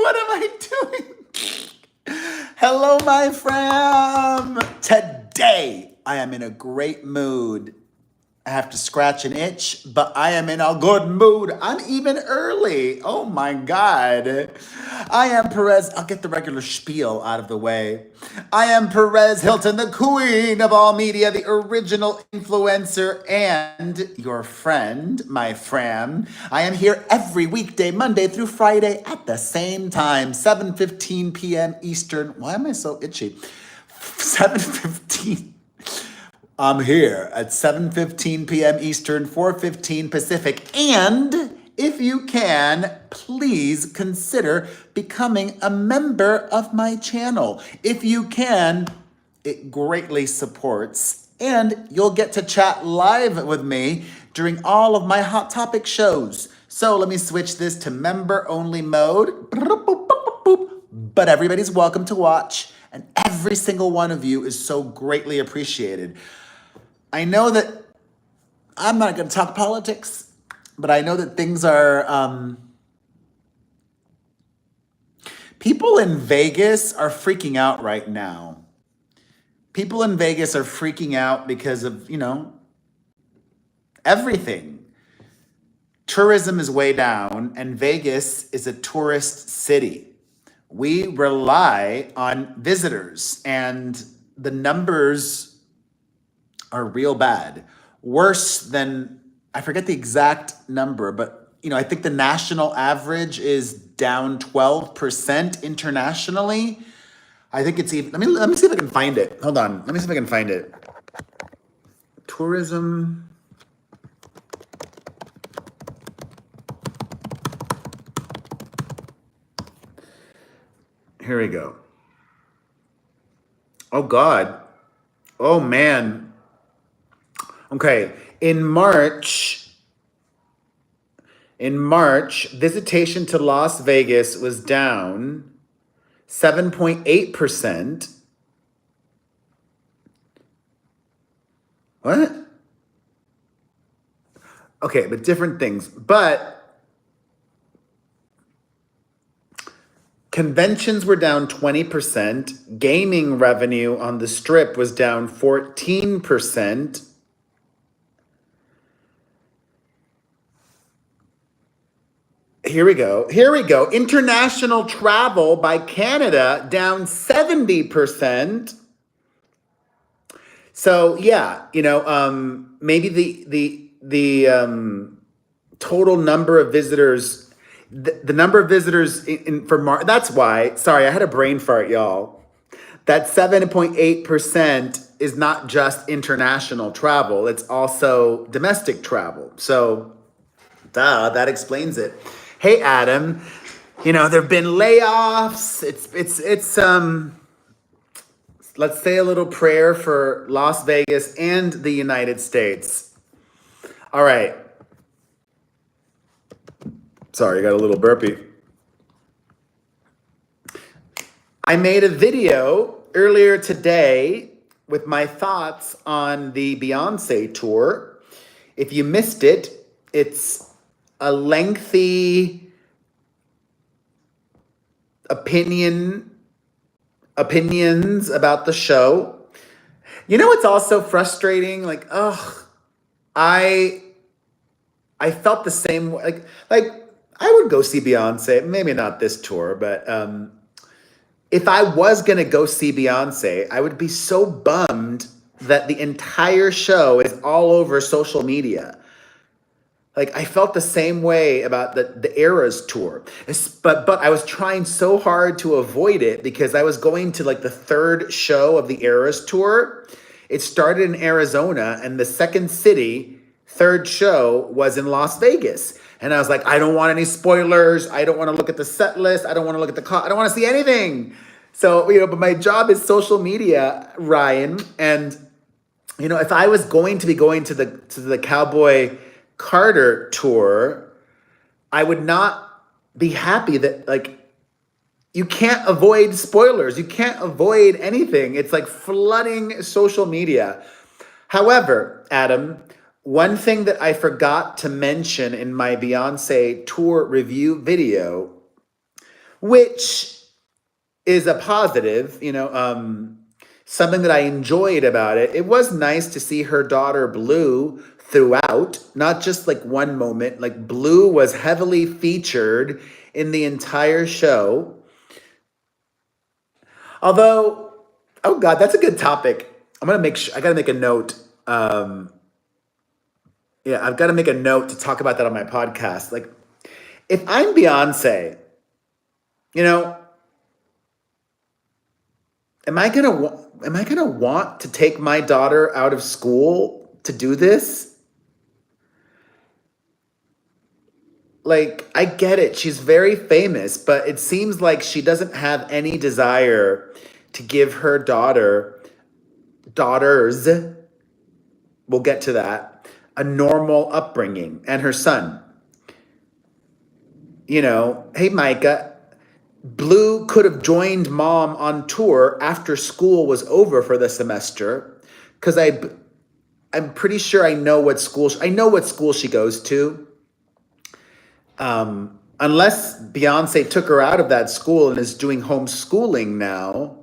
What am I doing? Hello, my friend. Today, I am in a great mood. I have to scratch an itch, but I am in a good mood. I'm even early. Oh my God. I am Perez. I'll get the regular spiel out of the way. I am Perez Hilton, the queen of all media, the original influencer, and your friend, my fram. I am here every weekday, Monday through Friday at the same time, 7:15 p.m. Eastern. Why am I so itchy? 7:15. I'm here at 7:15 p.m. Eastern, 4:15 Pacific. And if you can, please consider becoming a member of my channel. If you can, it greatly supports. And you'll get to chat live with me during all of my Hot Topic shows. So let me switch this to member only mode. But everybody's welcome to watch. And every single one of you is so greatly appreciated. I know that I'm not going to talk politics, but I know that things are, people in Vegas are freaking out right now. People in Vegas are freaking out because of, everything. Tourism is way down, and Vegas is a tourist city. We rely on visitors, and the numbers are real bad. Worse than, I forget the exact number, but I think the national average is down 12% internationally. I think it's even, let me see if I can find it. Hold on, let me see if I can find it. Tourism. Here we go. Oh God. Oh man. Okay, in March, visitation to Las Vegas was down 7.8%. What? Okay, but different things. But conventions were down 20%. Gaming revenue on the Strip was down 14%. Here we go. International travel by Canada down 70%. So yeah, maybe the total number of visitors, the number of visitors for March. That's why. Sorry, I had a brain fart, y'all. That 7.8% is not just international travel; it's also domestic travel. So, that explains it. Hey, Adam, there've been layoffs. It's let's say a little prayer for Las Vegas and the United States. All right. Sorry, I got a little burpee. I made a video earlier today with my thoughts on the Beyonce tour. If you missed it, it's a lengthy opinions about the show. It's also frustrating. I felt the same way. Like I would go see Beyonce, maybe not this tour, but if I was gonna go see Beyonce, I would be so bummed that the entire show is all over social media. I felt the same way about the Eras tour, but I was trying so hard to avoid it because I was going to the third show of the Eras tour. It started in Arizona, and the second city, third show, was in Las Vegas. And I was like, I don't want any spoilers. I don't want to look at the set list. I don't want to look at I don't want to see anything. So, but my job is social media, Ryan. And, if I was going to be going to the Cowboy Carter tour, I would not be happy that you can't avoid spoilers. You can't avoid anything. It's flooding social media. However, Adam, one thing that I forgot to mention in my Beyonce tour review video which is a positive, something that I enjoyed about it. It was nice to see her daughter Blue throughout, not just like one moment. Like Blue was heavily featured in the entire show. Although, oh God, that's a good topic. I gotta make a note. Yeah, I've got to make a note to talk about that on my podcast. Like, if I'm Beyonce, you know, am I gonna want to take my daughter out of school to do this? Like, I get it. She's very famous, but it seems like she doesn't have any desire to give her daughters, we'll get to that, a normal upbringing, and her son. Hey, Micah, Blue could have joined mom on tour after school was over for the semester, because I'm pretty sure I know what school she goes to. Unless Beyonce took her out of that school and is doing homeschooling now,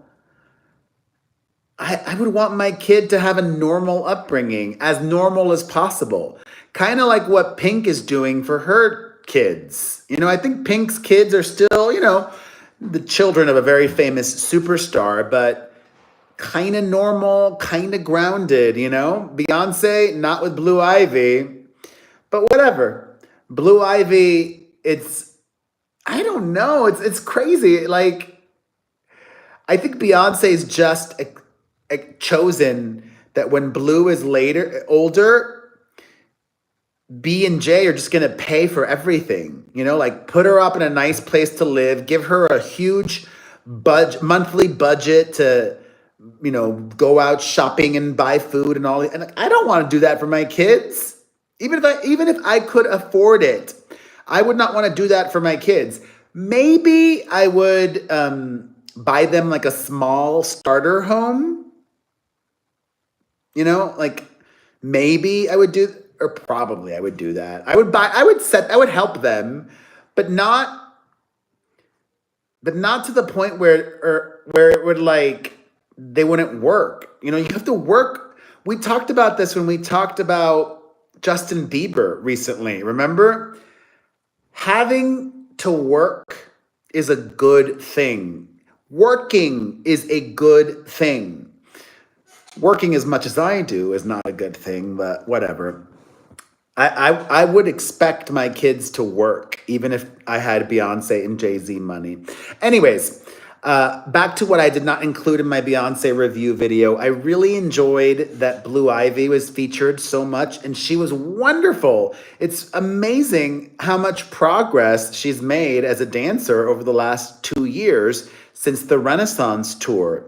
I would want my kid to have a normal upbringing, as normal as possible. Kind of like what Pink is doing for her kids. I think Pink's kids are still, the children of a very famous superstar, but kind of normal, kind of grounded, Beyonce, not with Blue Ivy, but whatever. Blue Ivy, I don't know, it's crazy. Like, I think Beyonce's just chosen that when Blue is older, B and J are just gonna pay for everything. Like put her up in a nice place to live, give her a huge monthly budget to, go out shopping and buy food and all. And I don't want to do that for my kids. Even if I could afford it, I would not want to do that for my kids. Maybe I would buy them like a small starter home. Like maybe I would do, or probably I would do that. I would help them, but not to the point where it would like, they wouldn't work. You have to work. We talked about this when we talked about Justin Bieber recently. Remember? Having to work is a good thing. Working is a good thing. Working as much as I do is not a good thing, but whatever. I would expect my kids to work, even if I had Beyonce and Jay-Z money. Anyways, back to what I did not include in my Beyonce review video. I really enjoyed that Blue Ivy was featured so much, and she was wonderful. It's amazing how much progress she's made as a dancer over the last 2 years since the Renaissance tour.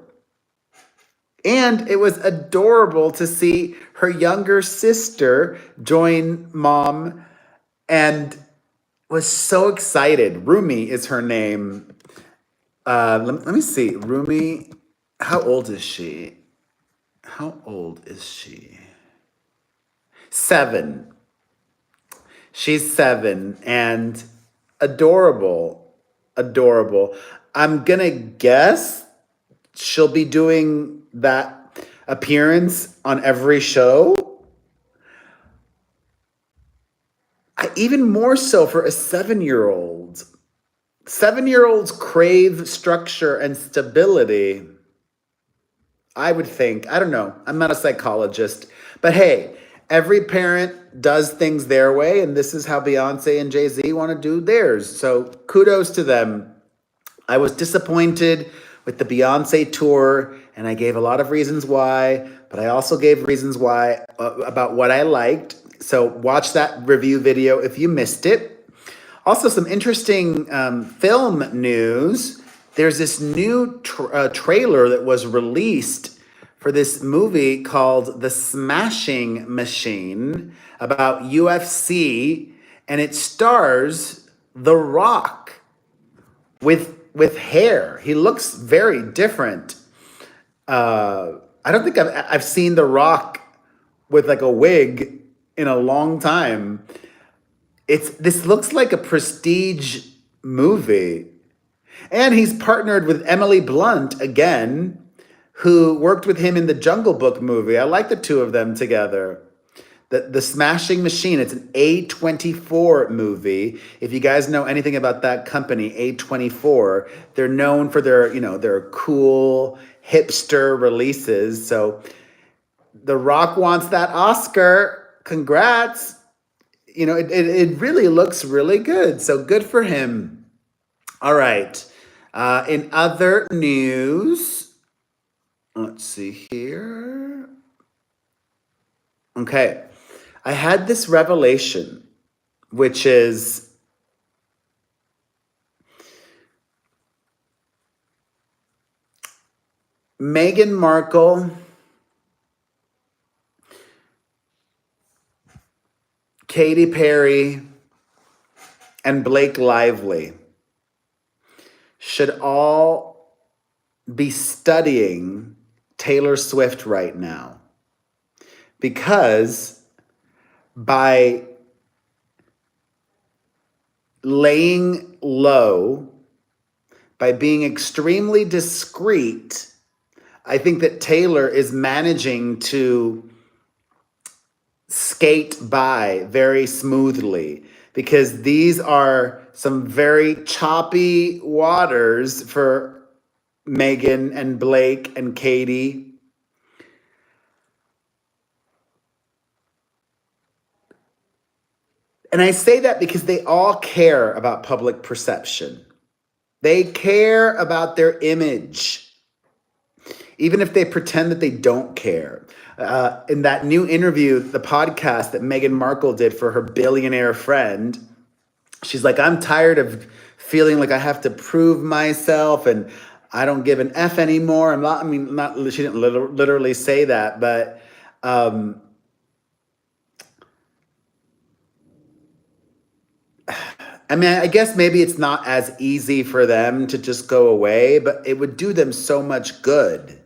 And it was adorable to see her younger sister join mom, and was so excited. Rumi is her name. Let me see. Rumi, how old is she? 7. She's 7 and adorable. I'm going to guess she'll be doing that appearance on every show. Even more so for a 7-year-old. 7-year-olds crave structure and stability. I would think. I don't know. I'm not a psychologist. But hey, every parent does things their way, and this is how Beyonce and Jay-Z want to do theirs. So kudos to them. I was disappointed with the Beyonce tour, and I gave a lot of reasons why, but I also gave reasons why about what I liked. So watch that review video if you missed it. Also, some interesting film news. There's this new trailer that was released for this movie called The Smashing Machine about UFC, and it stars The Rock with hair. He looks very different. I don't think I've seen The Rock with like a wig in a long time. This looks like a prestige movie. And he's partnered with Emily Blunt again, who worked with him in the Jungle Book movie. I like the two of them together. The Smashing Machine, it's an A24 movie. If you guys know anything about that company, A24, they're known for their cool hipster releases. So The Rock wants that Oscar. Congrats. It really looks really good. So good for him. All right. In other news, let's see here. Okay. I had this revelation, which is Meghan Markle, Katy Perry, and Blake Lively should all be studying Taylor Swift right now. Because by laying low, by being extremely discreet, I think that Taylor is managing to skate by very smoothly, because these are some very choppy waters for Meghan and Blake and Katy. And I say that because they all care about public perception. They care about their image, even if they pretend that they don't care. In that new interview, the podcast that Meghan Markle did for her billionaire friend, she's like, I'm tired of feeling like I have to prove myself and I don't give an F anymore. She didn't literally say that, but I guess maybe it's not as easy for them to just go away, but it would do them so much good.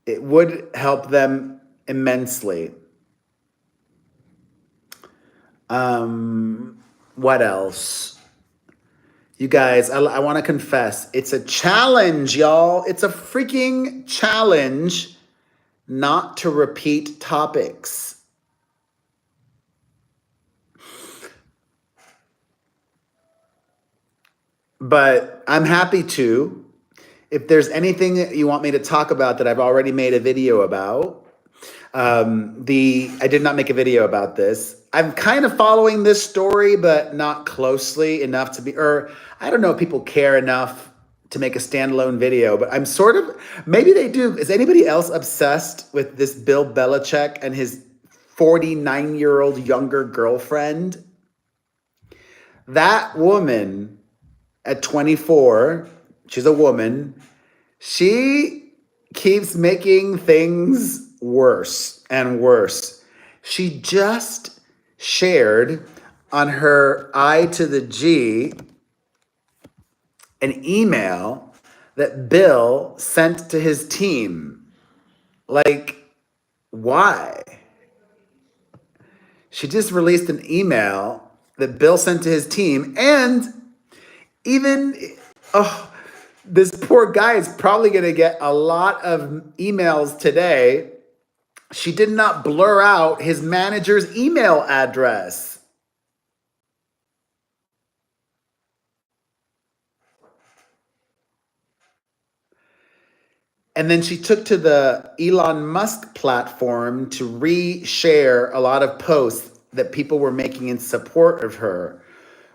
It would help them immensely. What else? You guys, I want to confess, it's a challenge, y'all. It's a freaking challenge not to repeat topics. But I'm happy to. If there's anything that you want me to talk about that I've already made a video about, I did not make a video about this. I'm kind of following this story, but not closely enough to be, or I don't know if people care enough to make a standalone video, but I'm sort of, maybe they do. Is anybody else obsessed with this Bill Belichick and his 49-year-old younger girlfriend? That woman at 24, she's a woman, she keeps making things worse and worse. She just shared on her I to the G an email that Bill sent to his team. Like, why? She just released an email that Bill sent to his team, and this poor guy is probably going to get a lot of emails today. She did not blur out his manager's email address. And then she took to the Elon Musk platform to re-share a lot of posts that people were making in support of her,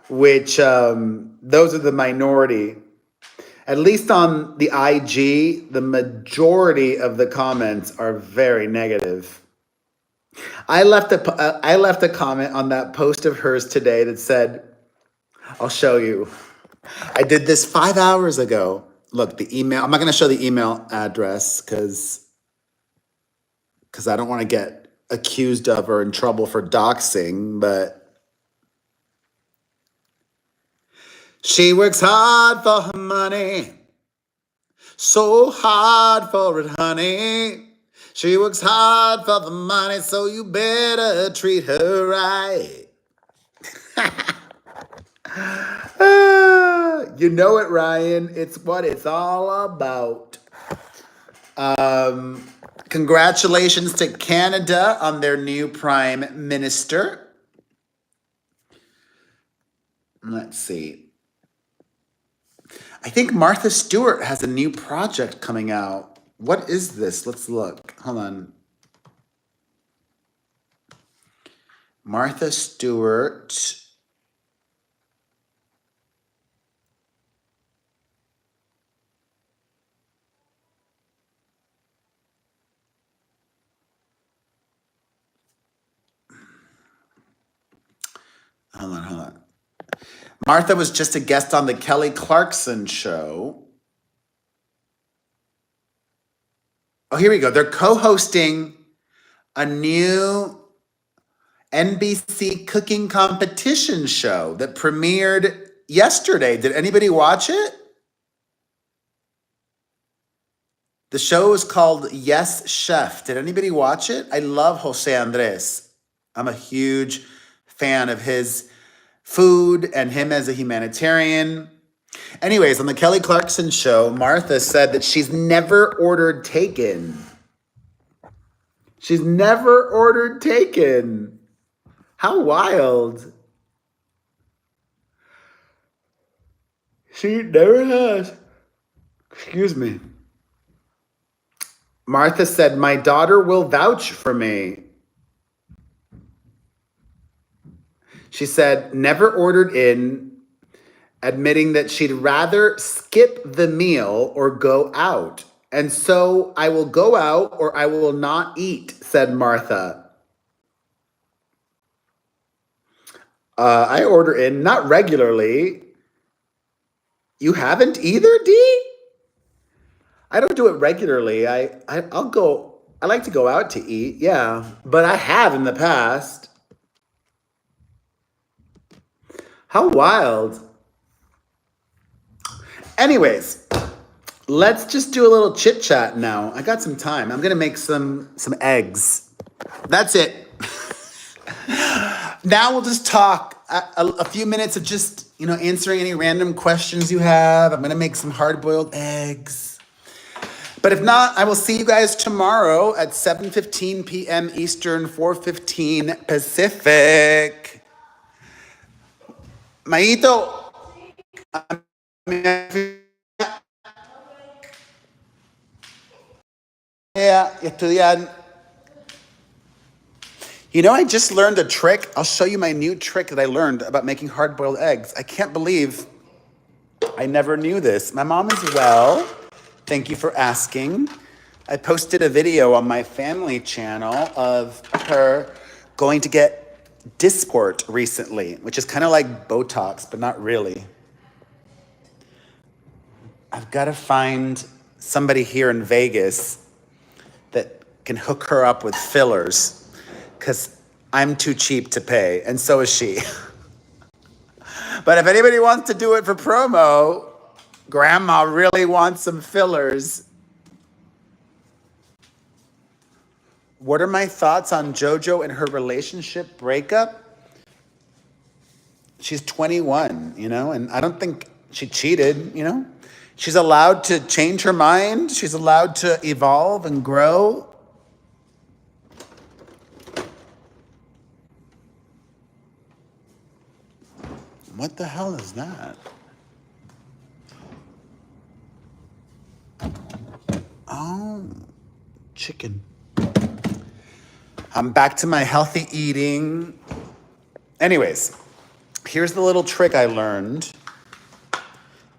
which those are the minority. At least on the IG, the majority of the comments are very negative. I left a comment on that post of hers today that said, I'll show you. I did this 5 hours ago. Look, the email, I'm not going to show the email address because I don't want to get accused of or in trouble for doxing, but she works hard for her money, so hard for it, honey. She works hard for the money, so you better treat her right. You know it, Ryan. It's what it's all about. Congratulations to Canada on their new prime minister. Let's see. I think Martha Stewart has a new project coming out. What is this? Let's look. Hold on. Martha Stewart. Hold on. Martha was just a guest on the Kelly Clarkson show. Oh, here we go. They're co-hosting a new NBC cooking competition show that premiered yesterday. Did anybody watch it? The show is called Yes Chef. Did anybody watch it? I love Jose Andres. I'm a huge fan of his food and him as a humanitarian. Anyways, on the Kelly Clarkson show, Martha said that she's never ordered taken. She's never ordered taken. How wild. She never has. Excuse me. Martha said, "My daughter will vouch for me." She said, never ordered in, admitting that she'd rather skip the meal or go out. And so I will go out or I will not eat, said Martha. I order in, not regularly. You haven't either, D? I don't do it regularly. I'll go, I like to go out to eat, yeah. But I have in the past. How wild. Anyways, let's just do a little chit chat now. I got some time. I'm gonna make some eggs. That's it. Now we'll just talk a few minutes of just, answering any random questions you have. I'm gonna make some hard-boiled eggs. But if not, I will see you guys tomorrow at 7:15 p.m. Eastern, 4:15 Pacific. Maito, estudiar. I just learned a trick. I'll show you my new trick that I learned about making hard-boiled eggs. I can't believe I never knew this. My mom is well. Thank you for asking. I posted a video on my family channel of her going to get Dysport recently, which is kind of like Botox, but not really. I've got to find somebody here in Vegas that can hook her up with fillers, because I'm too cheap to pay, and so is she. But if anybody wants to do it for promo, Grandma really wants some fillers. What are my thoughts on JoJo and her relationship breakup? She's 21, and I don't think she cheated, She's allowed to change her mind. She's allowed to evolve and grow. What the hell is that? Oh, chicken. I'm back to my healthy eating. Anyways, here's the little trick I learned.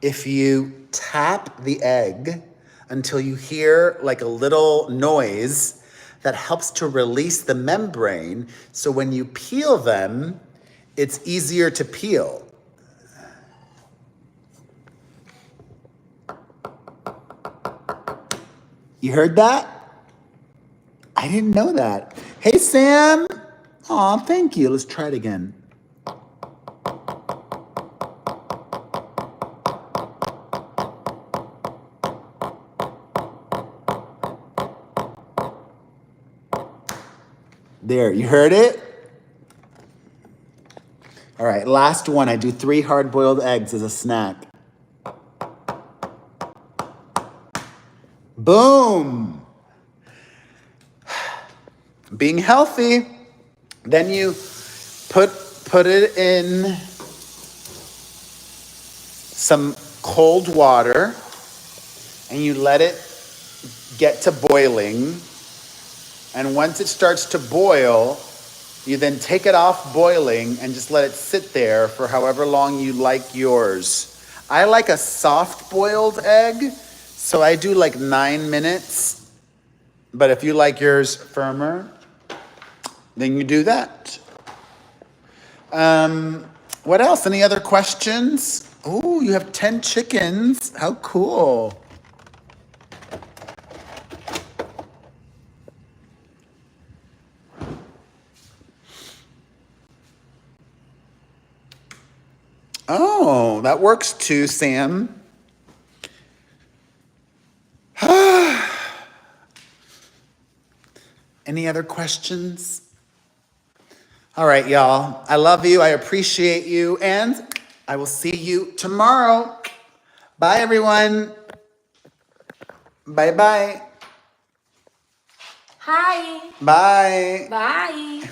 If you tap the egg until you hear like a little noise, that helps to release the membrane. So when you peel them, it's easier to peel. You heard that? I didn't know that. Hey, Sam. Aw, thank you. Let's try it again. There, you heard it? All right, last one. I do 3 hard-boiled eggs as a snack. Boom. Being healthy. Then you put it in some cold water and you let it get to boiling. And once it starts to boil, you then take it off boiling and just let it sit there for however long you like yours. I like a soft boiled egg, so I do like 9 minutes. But if you like yours firmer, then you do that. What else? Any other questions? Oh, you have 10 chickens. How cool. Oh, that works too, Sam. Any other questions? All right, y'all. I love you. I appreciate you. And I will see you tomorrow. Bye, everyone. Bye-bye. Hi. Bye. Bye.